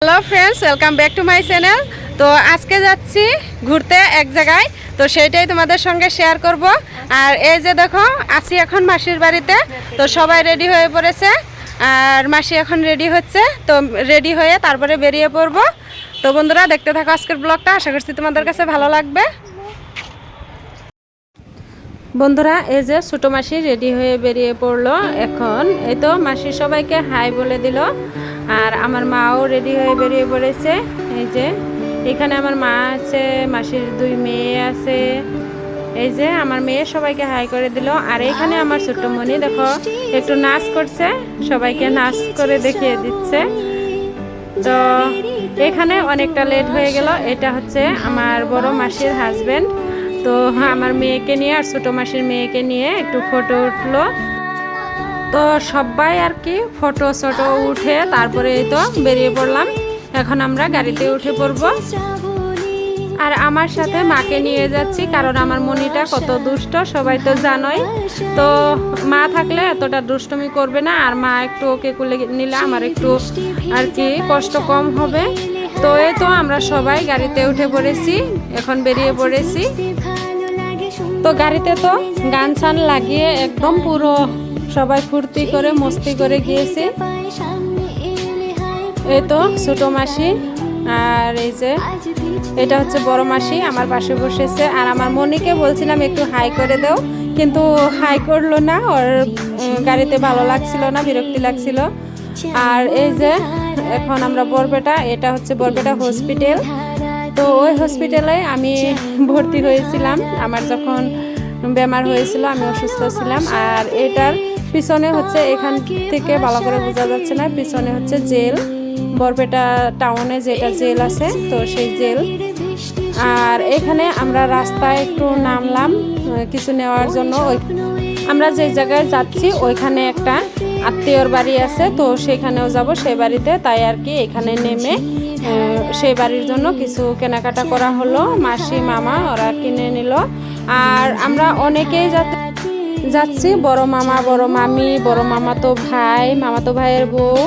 Hello friends, welcome back to my channel. তো আজকে যাচ্ছি ঘুরতে এক জায়গায়, তো সেইটাই তোমাদের সঙ্গে শেয়ার করব। আর এই যে দেখো, আছি এখন মাসির বাড়িতে। তো সবাই রেডি হয়ে পড়েছে আর মাসি এখন রেডি হচ্ছে। তো রেডি হয়ে তারপরে বেরিয়ে পড়ব। তো বন্ধুরা, দেখতে থাকো আজকের ব্লগটা, আশা করছি তোমাদের কাছে ভালো লাগবে। বন্ধুরা, এই যে ছোটো মাসি রেডি হয়ে বেরিয়ে পড়লো। এখন এই তো মাসি সবাইকে হাই বলে দিল। আর আমার মাও রেডি হয়ে বেরিয়ে পড়েছে। এই যে এখানে আমার মা আছে, মাসির দুই মেয়ে আছে। এই যে আমার মেয়ে সবাইকে হাই করে দিল। আর এখানে আমার ছোট্ট মনি দেখো একটু নাচ করছে, সবাইকে নাচ করে দেখিয়ে দিচ্ছে। তো এখানে অনেকটা লেট হয়ে গেল। এটা হচ্ছে আমার বড় মাসির হাজবেন্ড। তো আমার মেয়েকে নিয়ে আর ছোটো মাসির মেয়েকে নিয়ে একটু ফটো উঠলো। তো সবাই আর কি ফটো উঠে তারপরে এই তো বেরিয়ে পড়লাম। এখন আমরা গাড়িতে উঠে পড়বো। আর আমার সাথে মাকে নিয়ে যাচ্ছি, কারণ আমার মনিটা কত দুষ্ট সবাই তো জানোই। তো মা থাকলে এতটা দুষ্টুমি করবে না, আর মা একটু ওকে কুলে নিলে আমার একটু আর কি কষ্ট কম হবে। তো এই তো আমরা সবাই গাড়িতে উঠে পড়েছি, এখন বেরিয়ে পড়েছি। তো গাড়িতে তো গান ছান লাগিয়ে একদম পুরো সবাই ফুর্তি করে মস্তি করে গিয়েছি। এই তো ছোট মাসি আর এই যে এটা হচ্ছে বড় মাসি আমার পাশে বসেছে। আর আমার মনিকে বলছিলাম একটু হাই করে দাও, কিন্তু হাই করলো না। ওর গাড়িতে ভালো লাগছিল না, বিরক্তি লাগছিল। আর এই যে এখন আমরা বরপেটা, এটা হচ্ছে বরপেটা হসপিটাল। তো ওই হসপিটালে আমি ভর্তি হয়েছিলাম আমার যখন বেমার হয়েছিল, আমি অসুস্থ ছিলাম। আর এটার পিছনে হচ্ছে, এখান থেকে ভালো করে বোঝা যাচ্ছে না, পিছনে হচ্ছে জেল, বরপেটা টাউনে যেটা জেল আছে, তো সেই জেল। আর এখানে আমরা রাস্তায় একটু নামলাম কিছু নেওয়ার জন্য। আমরা যে জায়গায় যাচ্ছি ওইখানে একটা আত্মীয়র বাড়ি আছে, তো সেখানেও যাব সেই বাড়িতে। তাই আর কি এখানে নেমে সেই বাড়ির জন্য কিছু কেনাকাটা করা হলো। মাসি মামা ওরা কিনে নিল। আর আমরা অনেকেই যাচ্ছি, বড় মামা, বড় মামি, বড় মামাতো ভাই, মামাতো ভাইয়ের বউ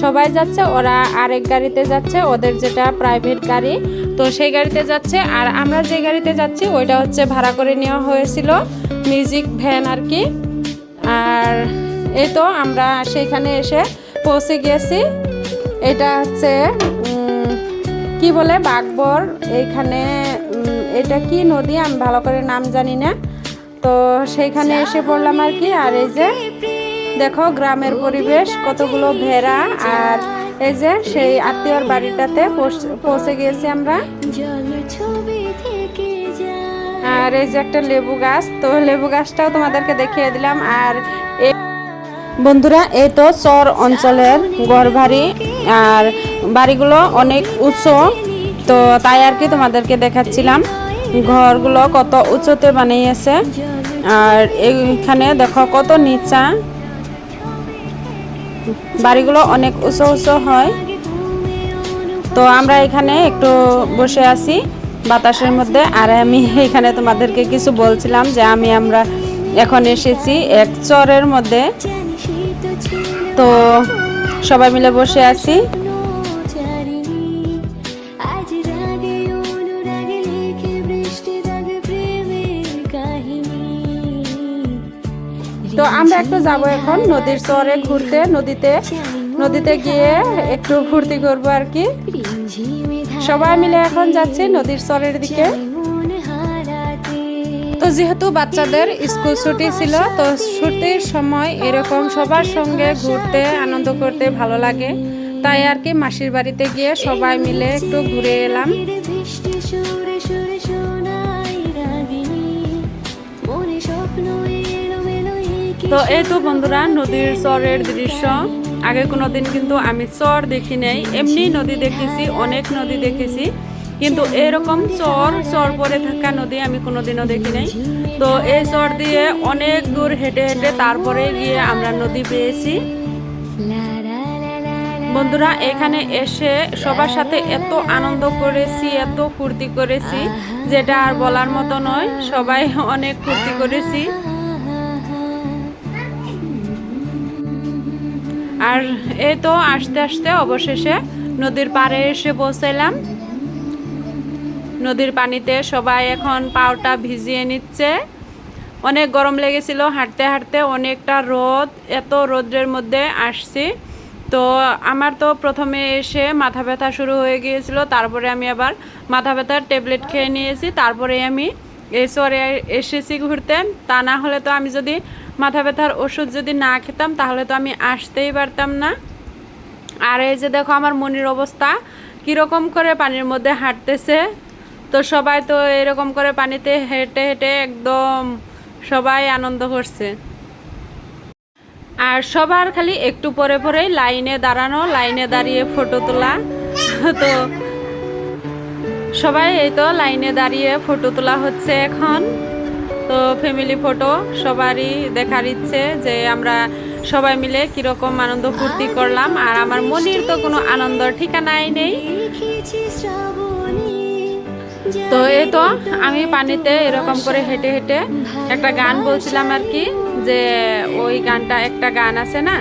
সবাই যাচ্ছে। ওরা আরেক গাড়িতে যাচ্ছে, ওদের যেটা প্রাইভেট গাড়ি, তো সেই গাড়িতে যাচ্ছে। আর আমরা যে গাড়িতে যাচ্ছি ওইটা হচ্ছে ভাড়া করে নেওয়া হয়েছিল, মিউজিক ভ্যান আর কি। আর এই তো আমরা সেইখানে এসে পৌঁছে গেছি। এটা হচ্ছে কি বলে বাগবর, এইখানে এটা কি নদী আমি ভালো করে নাম জানি না। তো সেইখানে এসে পড়লাম আর কি। আর এই যে দেখো গ্রামের পরিবেশ, কতগুলো ভেড়া। আর এই যে সেই আত্মীয়র বাড়িটাতে পৌঁছে গিয়েছি আমরা। আর এই যে একটা লেবু গাছ, তো লেবু গাছটাও তোমাদেরকে দেখিয়ে দিলাম। আর বন্ধুরা, এই তো চর অঞ্চলের ঘর বাড়ি, আর বাড়িগুলো অনেক উঁচু, তো তাই আর কি তোমাদেরকে দেখাচ্ছিলাম ঘরগুলো কত উঁচুতে বানিয়েছে। আর এইখানে দেখো কত নিচা, বাড়িগুলো অনেক উঁচু উঁচু হয়। তো আমরা এখানে একটু বসে আছি বাতাসের মধ্যে। আর আমি এখানে তোমাদেরকে কিছু বলছিলাম যে আমরা এখন এসেছি এক চরের মধ্যে, তো সবাই মিলে বসে আছি। তো আমরা একটু যাব এখন নদীর চরে ঘুরতে, নদীতে গিয়ে একটু ফুর্তি করবো আর কি। সবাই মিলে এখন যাচ্ছি নদীর চরের দিকে। তো যেহেতু বাচ্চাদের স্কুল ছুটি ছিল, তো ছুটির সময় এরকম সবার সঙ্গে ঘুরতে আনন্দ করতে ভালো লাগে। তাই আর কি মাসির বাড়িতে গিয়ে সবাই মিলে একটু ঘুরে এলাম। তো এই তো বন্ধুরা নদীর চরের দৃশ্য। আগে কোনোদিন কিন্তু আমি চর দেখি নাই, এমনি নদী দেখেছি, অনেক নদী দেখেছি, কিন্তু এরকম চর পরে থাকা নদী আমি কোনোদিনও দেখি নাই। তো এই চর দিয়ে অনেক দূর হেঁটে হেঁটে তারপরে গিয়ে আমরা নদী পেয়েছি। বন্ধুরা, এখানে এসে সবার সাথে এত আনন্দ করেছি, এত ফুর্তি করেছি, যেটা আর বলার মতো নয়। সবাই অনেক ফুর্তি করেছি। আর এই তো আস্তে আস্তে অবশেষে নদীর পাড়ে এসে পৌঁছালাম। নদীর পানিতে সবাই এখন পাওটা ভিজিয়ে নিচ্ছে। অনেক গরম লেগেছিল হাঁটতে হাঁটতে, অনেকটা রোদ, এত রোদের মধ্যে আসছি। তো আমার তো প্রথমে এসে মাথা ব্যথা শুরু হয়ে গিয়েছিল, তারপরে আমি আবার মাথা ব্যথার ট্যাবলেট খেয়ে নিয়েছি, তারপরে আমি এসরে এসেছি ঘুরতে। তা না হলে তো আমি যদি মাথা ব্যথার ওষুধ যদি না খেতাম তাহলে তো আমি আসতেই পারতাম না। আর এই যে দেখো আমার মনির অবস্থা কীরকম করে পানির মধ্যে হাঁটতেছে। তো সবাই তো এরকম করে পানিতে হেঁটে হেঁটে একদম সবাই আনন্দ করছে। আর সবার খালি একটু পরে পরেই লাইনে দাঁড়ানো, লাইনে দাঁড়িয়ে ফটো তোলা। তো সবাই এই তো লাইনে দাঁড়িয়ে ফটো তোলা হচ্ছে এখন। তো ফ্যামিলি ফটো সবারই দেখার ইচ্ছে যে আমরা সবাই মিলে কীরকম আনন্দ ফুর্তি করলাম। আর আমার মনির তো কোনো আনন্দ ঠিকানাই নেই। তো এই তো আমি পানিতে এরকম করে হেঁটে হেঁটে একটা গান বলছিলাম আর কি, যে ওই গানটা একটা গান আছে না,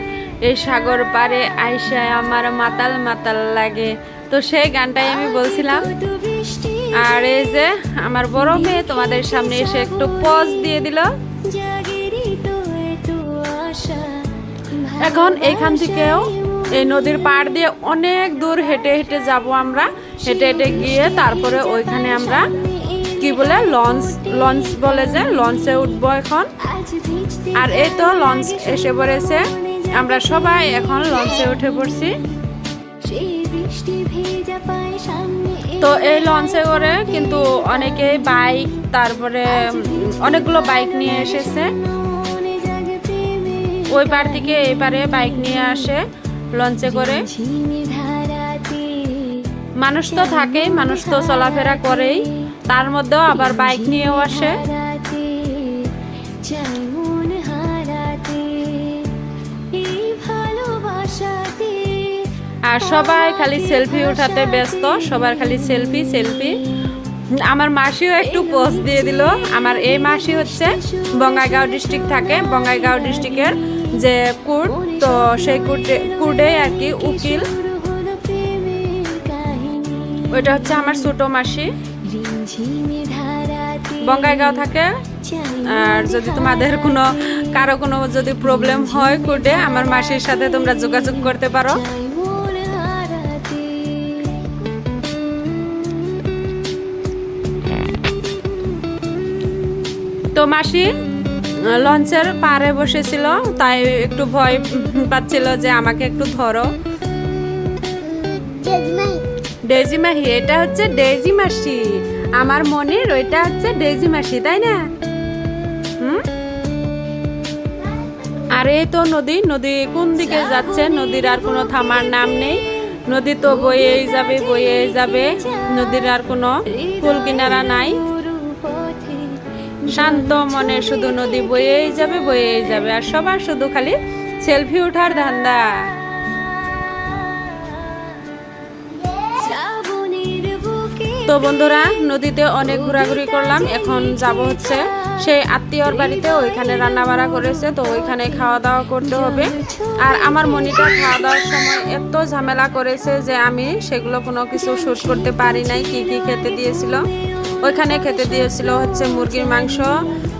এই সাগর পারে আইসায় আমার মাতাল মাতাল লাগে, তো সেই গানটাই আমি বলছিলাম। আর এই যে আমার বড় মেয়ে তোমাদের সামনে এসে একটু পজ দিয়ে দিল। এখন এইখান থেকেও এই নদীর পাড় দিয়ে অনেক দূর হেঁটে হেঁটে যাব আমরা। হেঁটে হেঁটে গিয়ে তারপরে ওইখানে আমরা কি বলে লঞ্চ বলে, যে লঞ্চে উঠবো এখন। আর এই তো লঞ্চ এসে পড়েছে, আমরা সবাই এখন লঞ্চে উঠে পড়ছি। তো এই লঞ্চে করে কিন্তু অনেকেই বাইক, তারপরে অনেকগুলো বাইক নিয়ে এসেছে। ওই পার থেকে এই পারে বাইক নিয়ে আসে লঞ্চে করে। মানুষ তো থাকেই, মানুষ তো চলাফেরা করেই, তার মধ্যেও আবার বাইক নিয়েও আসে। আর সবাই খালি সেলফি উঠাতে ব্যস্ত, সবার খালি সেলফি সেলফি। আমার মাসিও একটু পোস্ট দিয়ে দিল। আমার এই মাসি হচ্ছে বঙ্গাইগাঁও ডিস্ট্রিক্ট থাকে, বঙ্গাইগাঁও ডিস্ট্রিক্টের যে কোর্ট, তো সেই কোর্টে আর কি উকিল। ওইটা হচ্ছে আমার ছোট মাসি, বঙ্গাইগাঁও থাকে। আর যদি তোমাদের কারো কোনো যদি প্রবলেম হয় কোর্টে, আমার মাসির সাথে তোমরা যোগাযোগ করতে পারো। তো মাসি লঞ্চের পাড়ে বসেছিল, তাই একটু ভয় পাচ্ছিল যে আমাকে একটু ধরো। ডেজি মাহি, এটা হচ্ছে ডেজি মাসি, আমার মনির ওইটা হচ্ছে ডেজি মাসি, তাই না? আর এই তো নদী কোন দিকে যাচ্ছে, নদীর আর কোনো থামার নাম নেই। নদী তো বয়েই যাবে বয়েই যাবে, নদীর আর কোনো কুল কিনারা নাই। শান্ত মনে শুধু নদী বয়েই যাবে বয়েই যাবে, আর সবার শুধু খালি সেলফি ওঠার ধান্দা। তো বন্ধুরা, নদীতে অনেক ঘোরাঘুরি করলাম। এখন যাব হচ্ছে সেই আত্মীয়র বাড়িতে, ওইখানে রান্না বাড়া করেছে, তো ওইখানে খাওয়া দাওয়া করতে হবে। আর আমার মনিটা খাওয়া দাওয়ার সময় এত ঝামেলা করেছে যে আমি সেগুলো কোনো কিছু শ্যুট করতে পারি নাই। কি কি খেতে দিয়েছিল, ওইখানে খেতে দিয়েছিল হচ্ছে মুরগির মাংস,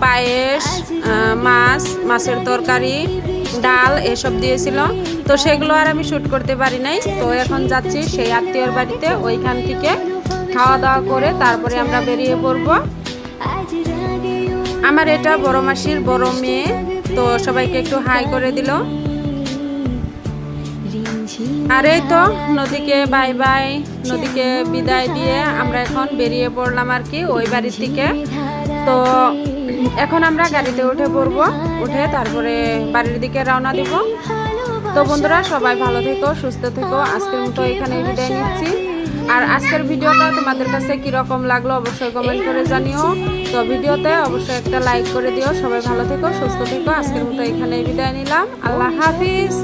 পায়েস, মাছের তরকারি, ডাল, এসব দিয়েছিল। তো সেগুলো আর আমি শ্যুট করতে পারি নাই। তো এখন যাচ্ছি সেই আত্মীয়র বাড়িতে, ওইখান থেকে খাওয়া দাওয়া করে তারপরে আমরা বেরিয়ে পড়ব। আমার এটা বড় মাসির বড় মেয়ে, তো সবাইকে একটু হাই করে দিল। আর এই তো নদীকে বাই বাই, নদীকে বিদায় দিয়ে আমরা এখন বেরিয়ে পড়লাম আর কি ওই বাড়ির থেকে। তো এখন আমরা গাড়িতে উঠে পড়বো, উঠে তারপরে বাড়ির দিকে রওনা দিব। তো বন্ধুরা, সবাই ভালো থেকো, সুস্থ থেকো। আজকের মতো এখানে বিদায় নিচ্ছি। আর আজকের ভিডিওটা তোমাদের কাছে কীরকম লাগলো অবশ্যই কমেন্ট করে জানিও। তো ভিডিওতে অবশ্যই একটা লাইক করে দিও। সবাই ভালো থেকো, সুস্থ থেকো। আজকের মতো এখানে বিদায় নিলাম। আল্লাহ হাফিজ।